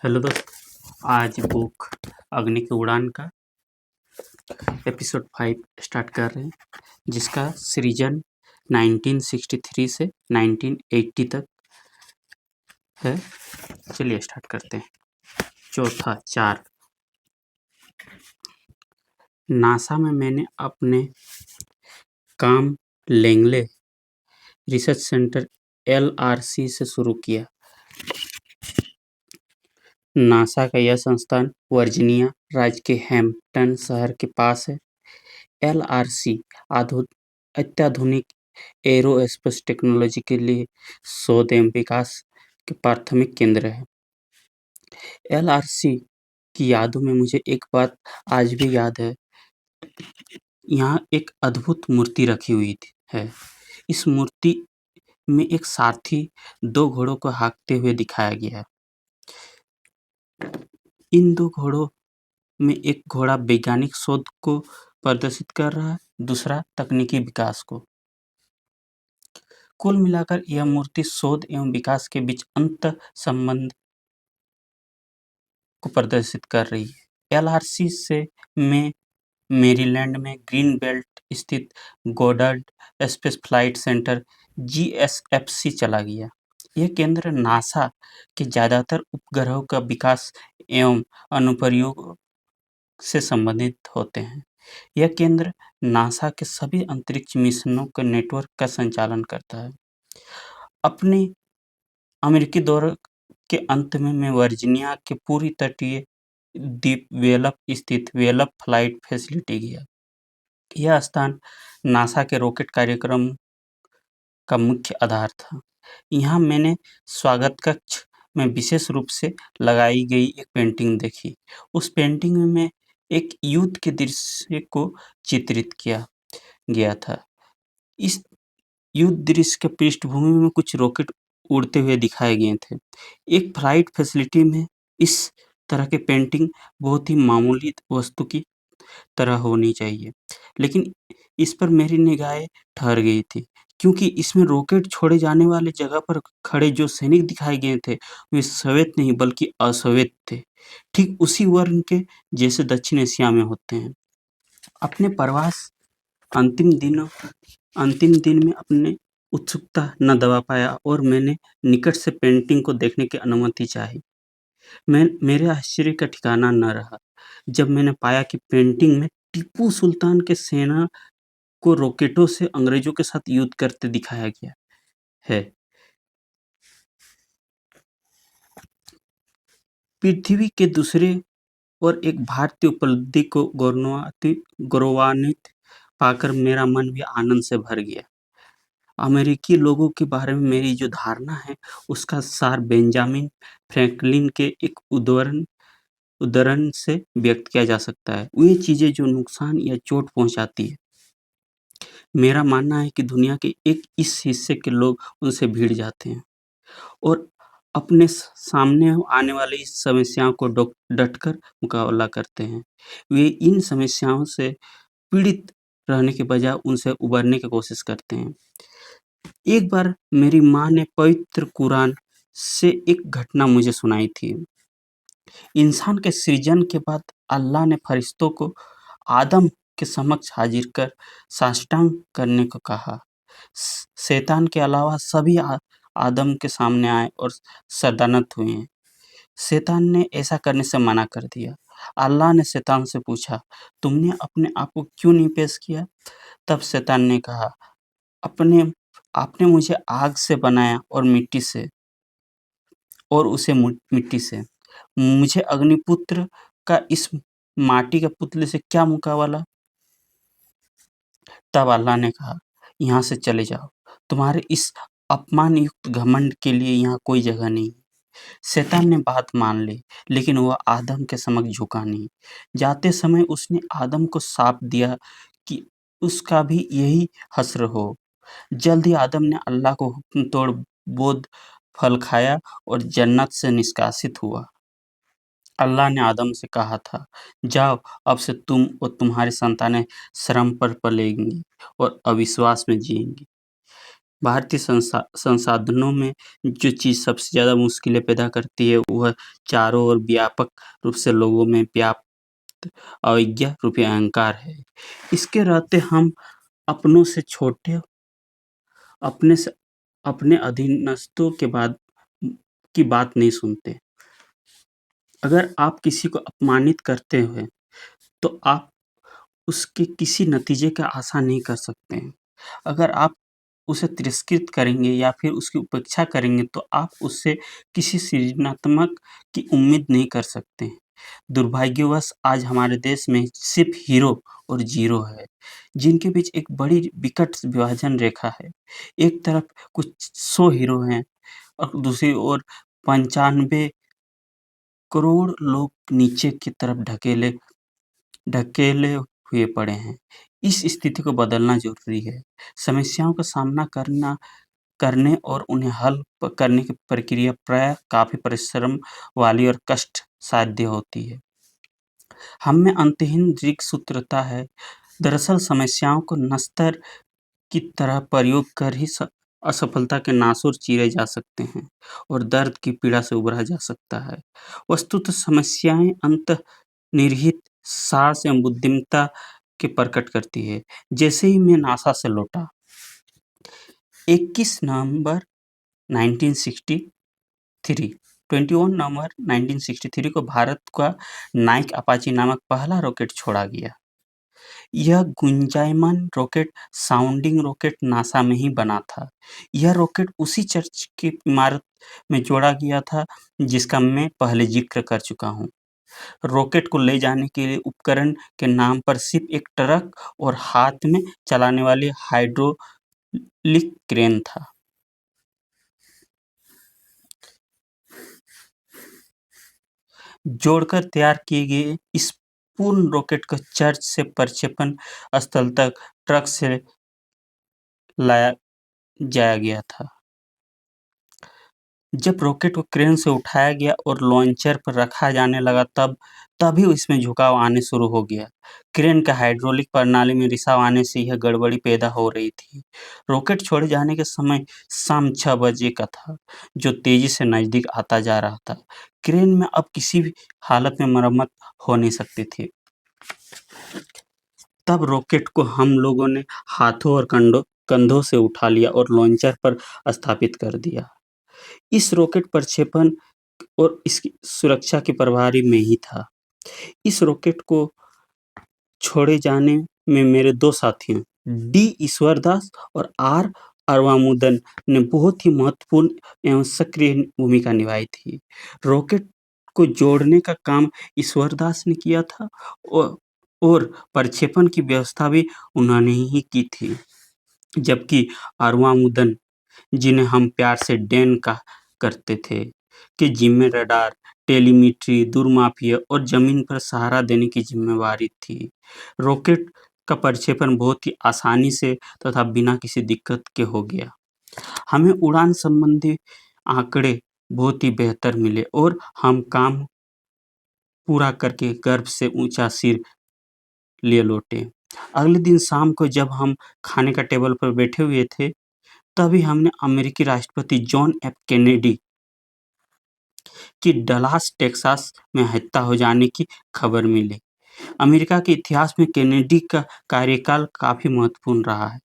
Hello दोस्तों, आज book अग्नि की उड़ान का एपिसोड 5 स्टार्ट कर रहे हैं, जिसका सृजन 1963 से 1980 तक है। चलिए स्टार्ट करते हैं। चौथा 4। नासा में मैंने अपने काम लैंगले रिसर्च सेंटर LRC से शुरू किया। नासा का यह संस्थान वर्जीनिया राज्य के हैम्पटन शहर के पास है। LRC अत्याधुनिक एरोस्पेस टेक्नोलॉजी के लिए शोध एवं विकास के प्राथमिक केंद्र है। LRC की यादों में मुझे एक बात आज भी याद है। यहाँ एक अद्भुत मूर्ति रखी हुई है। इस मूर्ति में एक सारथी 2 घोड़ों को हाँकते हुए दिखाया गया है। इन 2 घोड़ों में एक घोड़ा वैज्ञानिक शोध को प्रदर्शित कर रहा है, दूसरा तकनीकी विकास को। कुल मिलाकर यह मूर्ति शोध एवं विकास के बीच अंतर संबंध को प्रदर्शित कर रही है। LRC से मैं मैरीलैंड में ग्रीन बेल्ट स्थित गोddard स्पेस फ्लाइट सेंटर GSFC चला गया। यह केंद्र नासा के ज्यादातर उपग्रहों का विकास एवं अनुप्रयोग से संबंधित होते हैं। यह केंद्र नासा के सभी अंतरिक्ष मिशनों के नेटवर्क का संचालन करता है। अपने अमेरिकी दौरे के अंत में मैं वर्जीनिया के पूर्वी तटीय द्वीप वेलप स्थित वेलप फ्लाइट फैसिलिटी गया। यह स्थान नासा के रॉकेट कार्यक्रम का मुख्य आधार था। यहाँ मैंने स्वागत कक्ष में विशेष रूप से लगाई गई एक पेंटिंग देखी। उस पेंटिंग में मैं एक युद्ध के दृश्य को चित्रित किया गया था। इस युद्ध दृश्य के पृष्ठभूमि में कुछ रॉकेट उड़ते हुए दिखाए गए थे। एक फ्लाइट फैसिलिटी में इस तरह के पेंटिंग बहुत ही मामूली वस्तु की तरह होनी चाहिए, लेकिन इस पर मेरी निगाहें ठहर गई थी, क्योंकि इसमें रॉकेट छोड़े जाने वाले जगह पर खड़े जो सैनिक दिखाए गए थे, वे श्वेत नहीं बल्कि अश्वेत थे, ठीक उसी वर्ण के जैसे दक्षिण एशिया में होते हैं। अपने प्रवास अंतिम दिन में अपने उत्सुकता न दबा पाया और मैंने निकट से पेंटिंग को देखने की अनुमति चाही। मेरे आश्चर्य का ठिकाना न रहा जब मैंने पाया कि पेंटिंग में टीपू सुल्तान के सेना को रॉकेटों से अंग्रेजों के साथ युद्ध करते दिखाया गया है। पृथ्वी के दूसरे और एक भारतीय उपलब्धि को गौरवान्वित पाकर मेरा मन भी आनंद से भर गया। अमेरिकी लोगों के बारे में मेरी जो धारणा है, उसका सार बेंजामिन फ्रैंकलिन के एक उदाहरण से व्यक्त किया जा सकता है। वे चीजें जो नुकसान या चोट पहुंचाती है, मेरा मानना है कि दुनिया के एक इस हिस्से के लोग उनसे भिड़ जाते हैं और अपने सामने आने वाली इस समस्याओं को डटकर मुकाबला करते हैं। वे इन समस्याओं से पीड़ित रहने के बजाय उनसे उबरने की कोशिश करते हैं। एक बार मेरी माँ ने पवित्र कुरान से एक घटना मुझे सुनाई थी। इंसान के सृजन के बाद अल्लाह ने फरिश्तों को आदम के समक्ष हाजिर कर साष्टांग करने को कहा। शैतान के अलावा सभी आदम के सामने आए और सरदानत हुए हैं। शैतान ने ऐसा करने से मना कर दिया। अल्लाह ने शैतान से पूछा, तुमने अपने आप को क्यों नहीं पेश किया? तब शैतान ने कहा, आपने मुझे आग से बनाया और उसे मिट्टी से। मुझे अग्निपुत्र का इस माटी के पुतले से क्या मुकाबला? तब अल्लाह ने कहा, यहाँ से चले जाओ, तुम्हारे इस अपमान युक्त घमंड के लिए यहाँ कोई जगह नहीं। शैतान ने बात मान ली, लेकिन वह आदम के समक्ष झुका नहीं। जाते समय उसने आदम को शाप दिया कि उसका भी यही हश्र हो। जल्द ही आदम ने अल्लाह को हुक्म तोड़ बोध फल खाया और जन्नत से निष्कासित हुआ। अल्लाह ने आदम से कहा था, जाओ, अब से तुम और तुम्हारी संतानें श्रम पर पलेंगी और अविश्वास में जिएंगी। भारतीय संसाधनों में जो चीज़ सबसे ज़्यादा मुश्किलें पैदा करती है, वह चारों ओर व्यापक रूप से लोगों में व्याप्त अवज्ञा रूपी अहंकार है। इसके रहते हम अपनों से छोटे, अपने से अपने अधीनस्थों के बाद की बात नहीं सुनते। अगर आप किसी को अपमानित करते हैं, तो आप उसके किसी नतीजे का आशा नहीं कर सकते हैं। अगर आप उसे तिरस्कृत करेंगे या फिर उसकी उपेक्षा करेंगे, तो आप उससे किसी सृजनात्मक की उम्मीद नहीं कर सकते हैं। दुर्भाग्यवश आज हमारे देश में सिर्फ हीरो और ज़ीरो है, जिनके बीच एक बड़ी विकट विभाजन रेखा है। एक तरफ कुछ 100 हीरो हैं और दूसरी ओर 95 करोड़ लोग नीचे की तरफ ढकेले ढकेले हुए पड़े हैं। इस स्थिति को बदलना ज़रूरी है। समस्याओं का सामना करने और उन्हें हल करने की प्रक्रिया प्रायः काफ़ी परिश्रम वाली और कष्ट साध्य होती है। हम में अंतहीन दीर्घसूत्रता है। दरअसल समस्याओं को नस्तर की तरह प्रयोग कर ही असफलता के नासूर चीरे जा सकते हैं और दर्द की पीड़ा से उबरा जा सकता है। वस्तुतः समस्याएं अंतर्निहित साहस एवं बुद्धिमत्ता के प्रकट करती है। जैसे ही मैं नासा से लौटा, 21 नवंबर 1963 21 नवंबर 1963 को भारत का नाइक अपाचे नामक पहला रॉकेट छोड़ा गया। यह गुंजायमान रॉकेट साउंडिंग रॉकेट नासा में ही बना था। यह रॉकेट उसी चर्च की इमारत में जोड़ा गया था, जिसका मैं पहले जिक्र कर चुका हूँ। रॉकेट को ले जाने के लिए उपकरण के नाम पर सिर्फ एक ट्रक और हाथ में चलाने वाली हाइड्रोलिक क्रेन था। जोड़कर तैयार किए गए इस पूर्ण रॉकेट को चर्च से प्रक्षेपण स्थल तक ट्रक से लाया जाया गया था। जब रॉकेट को क्रेन से उठाया गया और लॉन्चर पर रखा जाने लगा, तभी इसमें झुकाव आने शुरू हो गया। क्रेन के हाइड्रोलिक प्रणाली में रिसाव आने से यह गड़बड़ी पैदा हो रही थी। रॉकेट छोड़े जाने के समय शाम 6 बजे का था, जो तेजी से नजदीक आता जा रहा था। क्रेन में अब किसी भी हालत में मरम्मत हो नहीं सकती थी। तब रॉकेट को हम लोगों ने हाथों और कंधों से उठा लिया और लॉन्चर पर स्थापित कर दिया। इस रॉकेट प्रक्षेपण और इसकी सुरक्षा के प्रभारी मैं ही था। इस रॉकेट को छोड़े जाने में मेरे 2 साथियों डी ईश्वरदास और आर अरवामुदन ने बहुत ही महत्वपूर्ण एवं सक्रिय भूमिका निभाई थी। रॉकेट को जोड़ने का काम ईश्वरदास ने किया था और प्रक्षेपण की व्यवस्था भी उन्होंने ही की थी। जबकि अरवामुदन, जिन्हें हम प्यार से डैन कहा करते थे, के जिम्मे रडार, टेलीमेट्री, दूरमापीय और जमीन पर सहारा देने की जिम्मेवारी थी। रॉकेट का प्रक्षेपण बहुत ही आसानी से तथा बिना किसी दिक्कत के हो गया। हमें उड़ान संबंधी आंकड़े बहुत ही बेहतर मिले और हम काम पूरा करके गर्व से ऊंचा सिर लिए लौटे। अगले दिन शाम को जब हम खाने का टेबल पर बैठे हुए थे, तभी हमने अमेरिकी राष्ट्रपति जॉन एफ कैनेडी की डलास टेक्सास में हत्या हो जाने की खबर मिली। अमेरिका के इतिहास में कैनेडी का कार्यकाल काफी महत्वपूर्ण रहा है।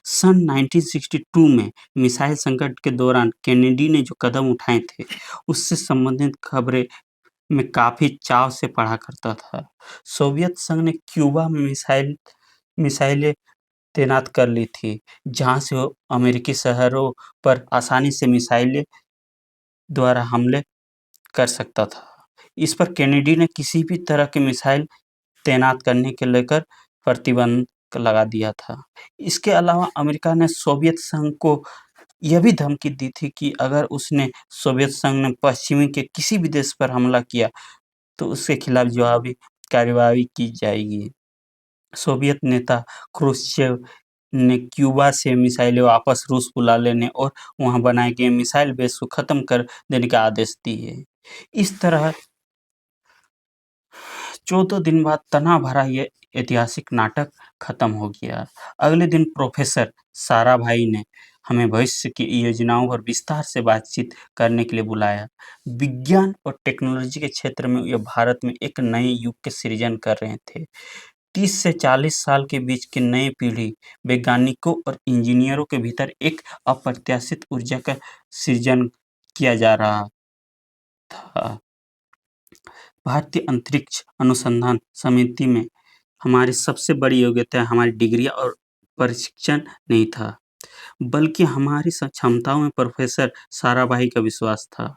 सन 1962 में मिसाइल संकट के दौरान कैनेडी ने जो कदम उठाए थे, उससे संबंधित खबरें मैं काफी चाव से पढ़ा करता था। सोवियत संघ ने क्यूबा में मिसाइलें तैनात कर ली थी, जहां से वो अमेरिकी शहरों पर आसानी से मिसाइलें द्वारा हमले कर सकता था। इस पर कैनेडी ने किसी भी तरह के मिसाइल तैनात करने के लेकर प्रतिबंध लगा दिया था। इसके अलावा अमेरिका ने सोवियत संघ को यह भी धमकी दी थी कि अगर उसने सोवियत संघ ने पश्चिमी के किसी भी देश पर हमला किया, तो उसके खिलाफ जवाबी कार्रवाई की जाएगी। सोवियत नेता क्रुश्चेव ने क्यूबा से मिसाइलें वापस रूस बुला लेने और वहां बनाए गए मिसाइल बेस को खत्म कर देने का आदेश दिए। इस तरह 14 दिन बाद तनाव भरा यह ऐतिहासिक नाटक खत्म हो गया। अगले दिन प्रोफेसर साराभाई ने हमें भविष्य की योजनाओं पर विस्तार से बातचीत करने के लिए बुलाया। विज्ञान और टेक्नोलॉजी के क्षेत्र में ये भारत में एक नए युग के सृजन कर रहे थे। 30 से 40 साल के बीच की नई पीढ़ी वैज्ञानिकों और इंजीनियरों के भीतर एक अप्रत्याशित ऊर्जा का सृजन किया जा रहा था। भारतीय अंतरिक्ष अनुसंधान समिति में हमारी सबसे बड़ी योग्यता हमारी डिग्रियां और प्रशिक्षण नहीं था, बल्कि हमारी क्षमताओं में प्रोफेसर साराभाई का विश्वास था।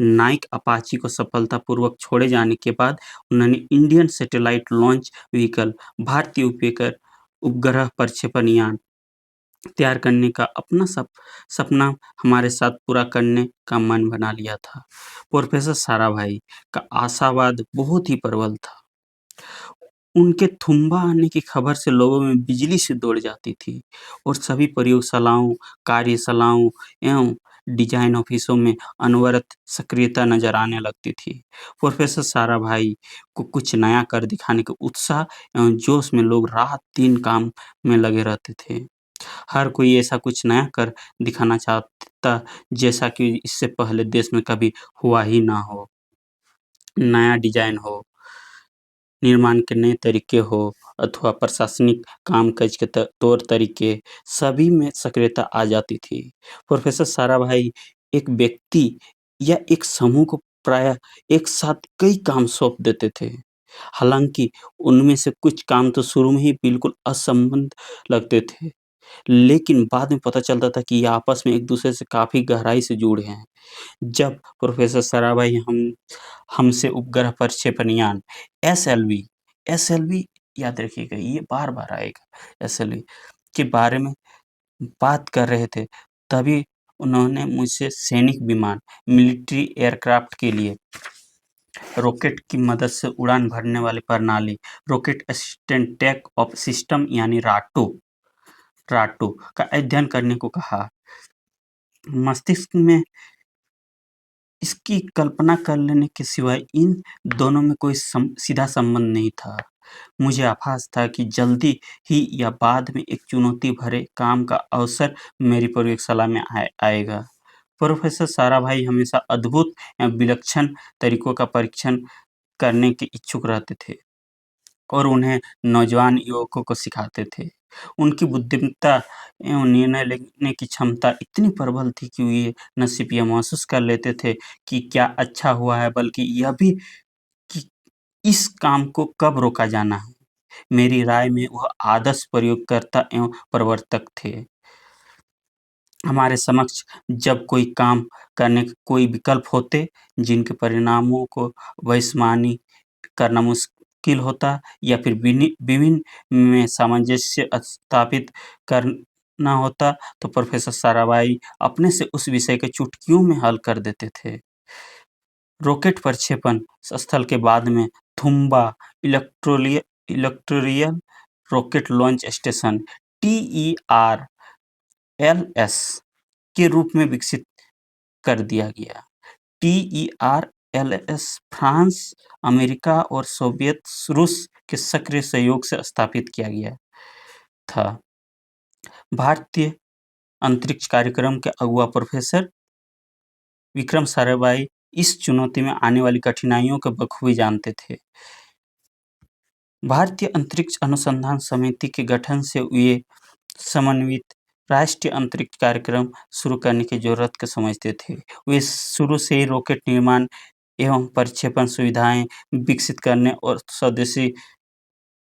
नाइक अपाची को सफलतापूर्वक छोड़े जाने के बाद उन्होंने इंडियन सैटेलाइट लॉन्च व्हीकल भारतीय उपग्रह प्रक्षेपण यान तैयार करने का अपना सपना हमारे साथ पूरा करने का मन बना लिया था। प्रोफेसर साराभाई का आशावाद बहुत ही प्रबल था। उनके थुम्बा आने की खबर से लोगों में बिजली सी दौड़ जाती थी और सभी प्रयोगशालाओं, कार्यशालाओं एवं डिजाइन ऑफिसों में अनवरत सक्रियता नजर आने लगती थी। प्रोफेसर साराभाई को कुछ नया कर दिखाने के उत्साह एवं जोश में लोग रात दिन काम में लगे रहते थे। हर कोई ऐसा कुछ नया कर दिखाना चाहता जैसा कि इससे पहले देश में कभी हुआ ही ना हो। नया डिजाइन हो, निर्माण के नए तरीके हो अथवा प्रशासनिक कामकाज के तौर तरीके, सभी में सक्रियता आ जाती थी। प्रोफेसर साराभाई एक व्यक्ति या एक समूह को प्रायः एक साथ कई काम सौंप देते थे। हालांकि उनमें से कुछ काम तो शुरू में ही बिल्कुल असंबद्ध लगते थे, लेकिन बाद में पता चलता था कि ये आपस में एक दूसरे से काफी गहराई से जुड़े हैं। जब प्रोफेसर साराभाई हमसे उपग्रह प्रक्षेपण यान एसएलवी एसएलवी याद रखिएगा, ये बार-बार आएगा, एसएलवी के बारे में बात कर रहे थे, तभी उन्होंने मुझसे सैनिक विमान, मिलिट्री एयरक्राफ्ट के लिए रॉकेट की मदद से उड़ान भरने वाली प्रणाली, rocket assistant take off system यानी राटो का अध्ययन करने को कहा। मस्तिष्क में इसकी कल्पना कर लेने के सिवाय इन दोनों में कोई सीधा संबंध नहीं था। मुझे आभास था कि जल्दी ही या बाद में एक चुनौती भरे काम का अवसर मेरी प्रयोगशाला में आएगा। प्रोफेसर साराभाई हमेशा अद्भुत या विलक्षण तरीकों का परीक्षण करने के इच्छुक रहते थे और उन्हें नौजवान युवकों को सिखाते थे। उनकी बुद्धिमत्ता एवं निर्णय लेने की क्षमता इतनी प्रबल थी कि वे न सिर्फ यह महसूस कर लेते थे कि क्या अच्छा हुआ है, बल्कि यह भी कि इस काम को कब रोका जाना है। मेरी राय में वह आदर्श प्रयोगकर्ता एवं प्रवर्तक थे। हमारे समक्ष जब कोई काम करने के कोई विकल्प होते जिनके परिणामों को भविष्यवाणी करना मुश्किल होता या फिर विभिन्न में सामंजस्य स्थापित करना होता, तो प्रोफेसर साराभाई अपने से उस विषय के चुटकियों में हल कर देते थे। रॉकेट प्रक्षेपण स्थल के बाद में Thumba equatorial rocket launch station TERLS के रूप में विकसित कर दिया गया। TERLS फ्रांस, अमेरिका और सोवियत रूस के सक्रिय सहयोग से स्थापित किया गया था। भारतीय अंतरिक्ष कार्यक्रम के अगुआ प्रोफेसर विक्रम साराभाई इस चुनौती में आने वाली कठिनाइयों को बखूबी जानते थे। भारतीय अंतरिक्ष अनुसंधान समिति के गठन से वे समन्वित राष्ट्रीय अंतरिक्ष कार्यक्रम शुरू करने की जरूरत को समझते थे। वे शुरू से ही रॉकेट निर्माण एवं प्रक्षेपण सुविधाएं विकसित करने और स्वदेशी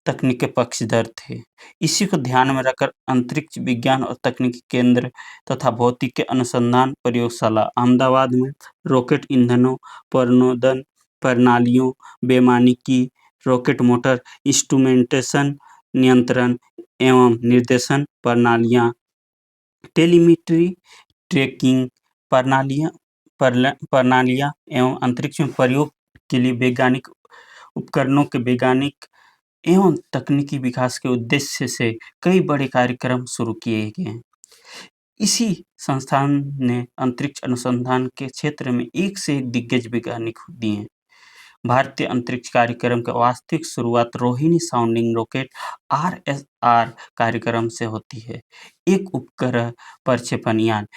तकनीक के पक्षधर थे। इसी को ध्यान में रखकर अंतरिक्ष विज्ञान और तकनीकी केंद्र तथा भौतिकी अनुसंधान प्रयोगशाला अहमदाबाद में रॉकेट ईंधनों, प्रणोदन प्रणालियों, वैमानिकी, रॉकेट मोटर इंस्ट्रूमेंटेशन, नियंत्रण एवं निर्देशन प्रणालियां, टेलीमेट्री ट्रैकिंग प्रणालियां एवं अंतरिक्ष में प्रयोग के लिए वैज्ञानिक उपकरणों के वैज्ञानिक एवं तकनीकी विकास के उद्देश्य से कई बड़े कार्यक्रम शुरू किए गए। इसी संस्थान ने अंतरिक्ष अनुसंधान के क्षेत्र में एक से एक दिग्गज वैज्ञानिक दिए। भारतीय अंतरिक्ष कार्यक्रम की वास्तविक शुरुआत रोहिणी साउंडिंग रॉकेट आरएसआर कार्यक्रम से होती है। एक उपग्रह प्रक्षेपण यान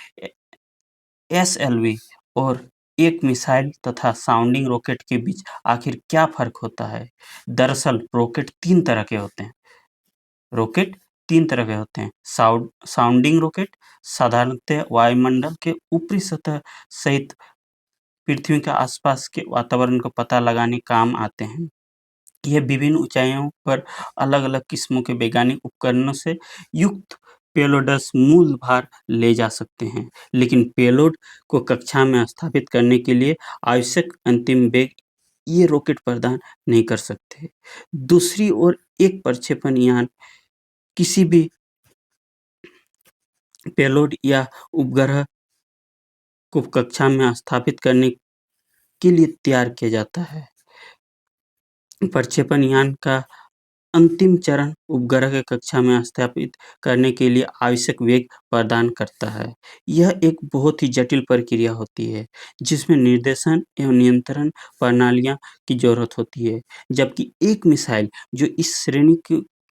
एसएलवी और एक मिसाइल तथा साउंडिंग रॉकेट के बीच आखिर क्या फर्क होता है? दरअसल रॉकेट तीन तरह के होते हैं। साउंडिंग रॉकेट साधारणतः वायुमंडल के ऊपरी सतह सहित पृथ्वी के आसपास के वातावरण का पता लगाने काम आते हैं। यह विभिन्न ऊंचाइयों पर अलग-अलग किस्मों के वैज्ञानिक उपकरणों से युक्त पेलोड्स मूल भार ले जा सकते हैं, लेकिन पेलोड को कक्षा में स्थापित करने के लिए आवश्यक अंतिम वेग ये रॉकेट प्रदान नहीं कर सकते। दूसरी ओर एक प्रक्षेपण यान किसी भी पेलोड या उपग्रह को कक्षा में स्थापित करने के लिए तैयार किया जाता है। प्रक्षेपण यान का अंतिम चरण उपग्रह के कक्षा में स्थापित करने के लिए आवश्यक वेग प्रदान करता है। यह एक बहुत ही जटिल प्रक्रिया होती है, जिसमें निर्देशन एवं नियंत्रण प्रणालियाँ की ज़रूरत होती है, जबकि एक मिसाइल जो इस श्रेणी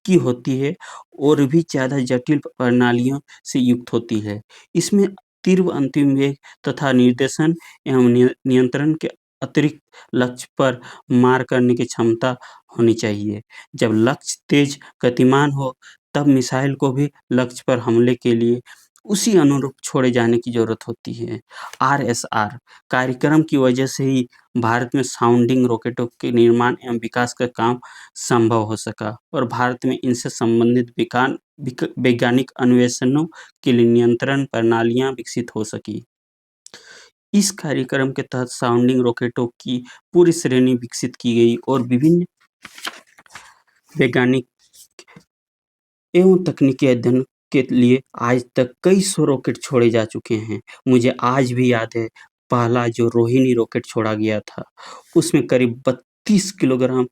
की होती है और भी ज़्यादा जटिल प्रणालियों से युक्त होती है। इसमें तीव्र अंतिम वेग तथा निर्देशन एवं नियंत्रण के अतिरिक्त लक्ष्य पर मार करने की क्षमता होनी चाहिए। जब लक्ष्य तेज गतिमान हो, तब मिसाइल को भी लक्ष्य पर हमले के लिए उसी अनुरूप छोड़े जाने की ज़रूरत होती है। आरएसआर कार्यक्रम की वजह से ही भारत में साउंडिंग रॉकेटों के निर्माण एवं विकास का काम संभव हो सका और भारत में इनसे संबंधित वैज्ञानिक अन्वेषणों के लिए नियंत्रण प्रणालियाँ विकसित हो सकी। इस कार्यक्रम के तहत साउंडिंग रॉकेटों की पूरी श्रेणी विकसित की गई और विभिन्न वैज्ञानिक एवं तकनीकी अध्ययन के लिए आज तक कई सौ रॉकेट छोड़े जा चुके हैं। मुझे आज भी याद है, पहला जो रोहिणी रॉकेट छोड़ा गया था, उसमें करीब 32 किलोग्राम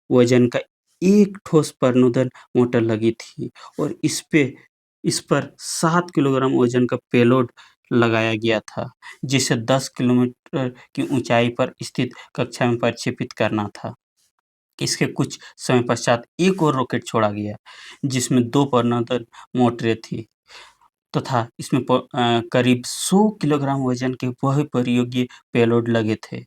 वजन का एक ठोस प्रणोदन मोटर लगी थी और इस पर 7 किलोग्राम वजन का पेलोड लगाया गया था, जिसे 10 किलोमीटर की ऊंचाई पर स्थित कक्षा में प्रक्षेपित करना था। इसके कुछ समय पश्चात एक और रॉकेट छोड़ा गया, जिसमें 2 प्रणोदन मोटरें थी तथा इसमें करीब 100 किलोग्राम वजन के बहुपयोगी पेलोड लगे थे,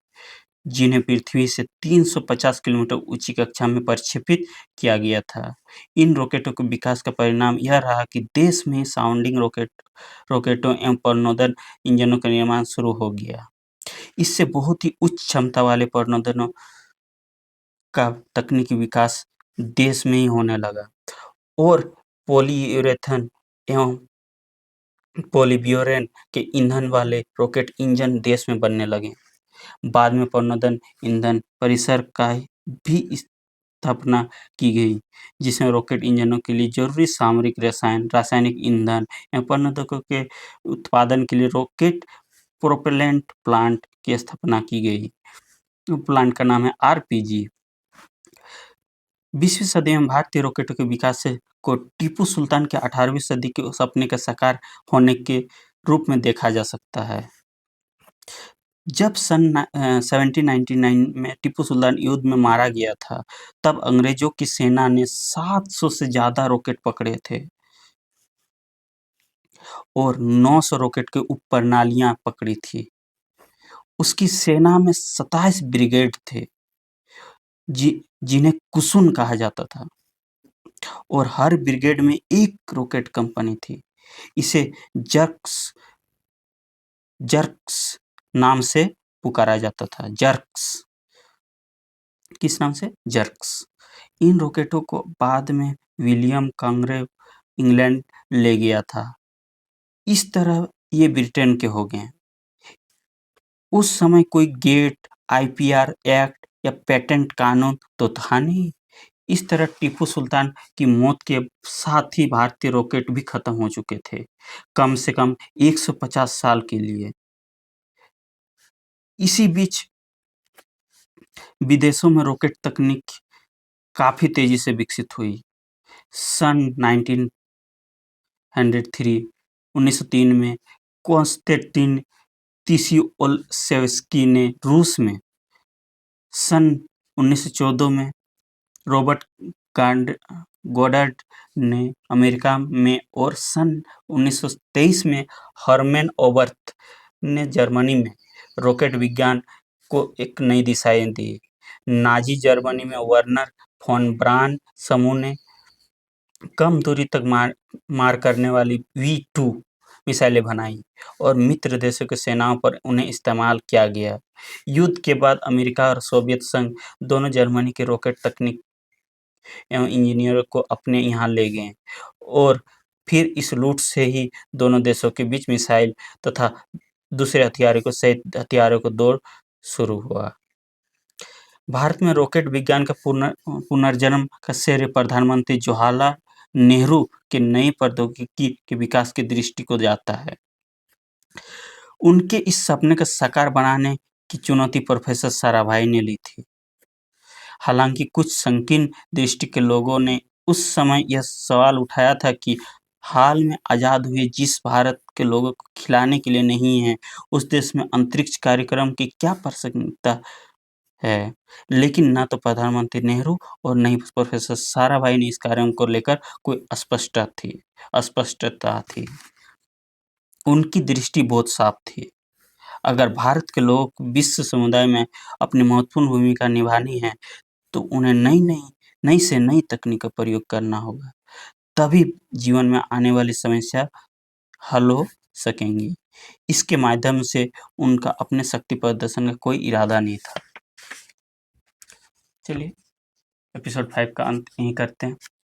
जिन्हें पृथ्वी से 350 किलोमीटर ऊंची कक्षा में प्रक्षेपित किया गया था। इन रॉकेटों के विकास का परिणाम यह रहा कि देश में साउंडिंग रॉकेटों एवं प्रणोदन इंजनों का निर्माण शुरू हो गया। इससे बहुत ही उच्च क्षमता वाले प्रणोदनों का तकनीकी विकास देश में ही होने लगा और पॉलीयूरेथन एवं पॉलीब्यूरेन के ईंधन वाले रॉकेट इंजन देश में बनने लगे। बाद में प्रणोदन ईंधन परिसर का भी स्थापना की गई, जिसमें रॉकेट इंजनों के लिए जरूरी सामरिक रासायनिक ईंधन एवं प्रणोदकों के उत्पादन के लिए रॉकेट प्रोपेलेंट प्लांट की स्थापना की गई। प्लांट का नाम है आरपीजी। 20वीं सदी में भारतीय रॉकेटों के विकास को टीपू सुल्तान के 18वीं सदी के सपने का साकार होने के रूप में देखा जा सकता है। जब सन 1799 में टीपू सुल्तान युद्ध में मारा गया था, तब अंग्रेजों की सेना ने 700 से ज़्यादा रॉकेट पकड़े थे और 900 रॉकेट के उप प्रणालियाँ पकड़ी थी। उसकी सेना में 27 ब्रिगेड थे, जिन्हें कुसुन कहा जाता था और हर ब्रिगेड में एक रॉकेट कंपनी थी। इसे जर्क्स नाम से पुकारा जाता था। किस नाम से? जर्क्स। इन रॉकेटों को बाद में विलियम कॉन्ग्रेव इंग्लैंड ले गया था। इस तरह ये ब्रिटेन के हो गए। उस समय कोई गेट, आईपीआर एक्ट या पेटेंट कानून तो था नहीं। इस तरह टीपू सुल्तान की मौत के साथ ही भारतीय रॉकेट भी खत्म हो चुके थे, कम से कम 150 साल के लिए। इसी बीच विदेशों में रॉकेट तकनीक काफी तेजी से विकसित हुई। सन 1903 में कॉन्स्टेंटिन तीसिओलसेव्स्की ने रूस में सन 1914 में रॉबर्ट गोडार्ड ने अमेरिका में और सन 1923 में हरमैन ओबर्थ ने जर्मनी में रॉकेट विज्ञान को एक नई दिशाएं दी। नाजी जर्मनी में वर्नर फॉन ब्रान समूह ने कम दूरी तक मार करने वाली V2 मिसाइलें बनाई और मित्र देशों की सेनाओं पर उन्हें इस्तेमाल किया गया। युद्ध के बाद अमेरिका और सोवियत संघ दोनों जर्मनी के रॉकेट तकनीक एवं इंजीनियरों को अपने यहाँ ले गए और फिर इस लूट से ही दोनों देशों के बीच मिसाइल तथा दूसरे हथियारों को दौर शुरू हुआ। भारत में रॉकेट विज्ञान का पुनर्जन्म का श्रेय प्रधानमंत्री जवाहरलाल नेहरू के नई प्रौद्योगिकी के विकास की दृष्टि को जाता है। उनके इस सपने को साकार बनाने की चुनौती प्रोफेसर साराभाई ने ली थी। हालांकि कुछ संकीर्ण दृष्टि के लोगों ने उस समय यह सवाल उठाया था कि हाल में आजाद हुए जिस भारत के लोगों को खिलाने के लिए नहीं है, उस देश में अंतरिक्ष कार्यक्रम की क्या प्रासंगिकता है। लेकिन न तो प्रधानमंत्री नेहरू और न ही प्रोफेसर साराभाई ने इस कार्य को लेकर कोई अस्पष्टता थी। उनकी दृष्टि बहुत साफ थी। अगर भारत के लोगों को विश्व समुदाय में अपनी महत्वपूर्ण भूमिका निभानी है तो उन्हें नई से नई तकनीक का प्रयोग करना होगा। तभी जीवन में आने वाली समस्या हल हो सकेंगी। इसके माध्यम से उनका अपने शक्ति प्रदर्शन का कोई इरादा नहीं था। चलिए एपिसोड 5 का अंत यहीं करते हैं।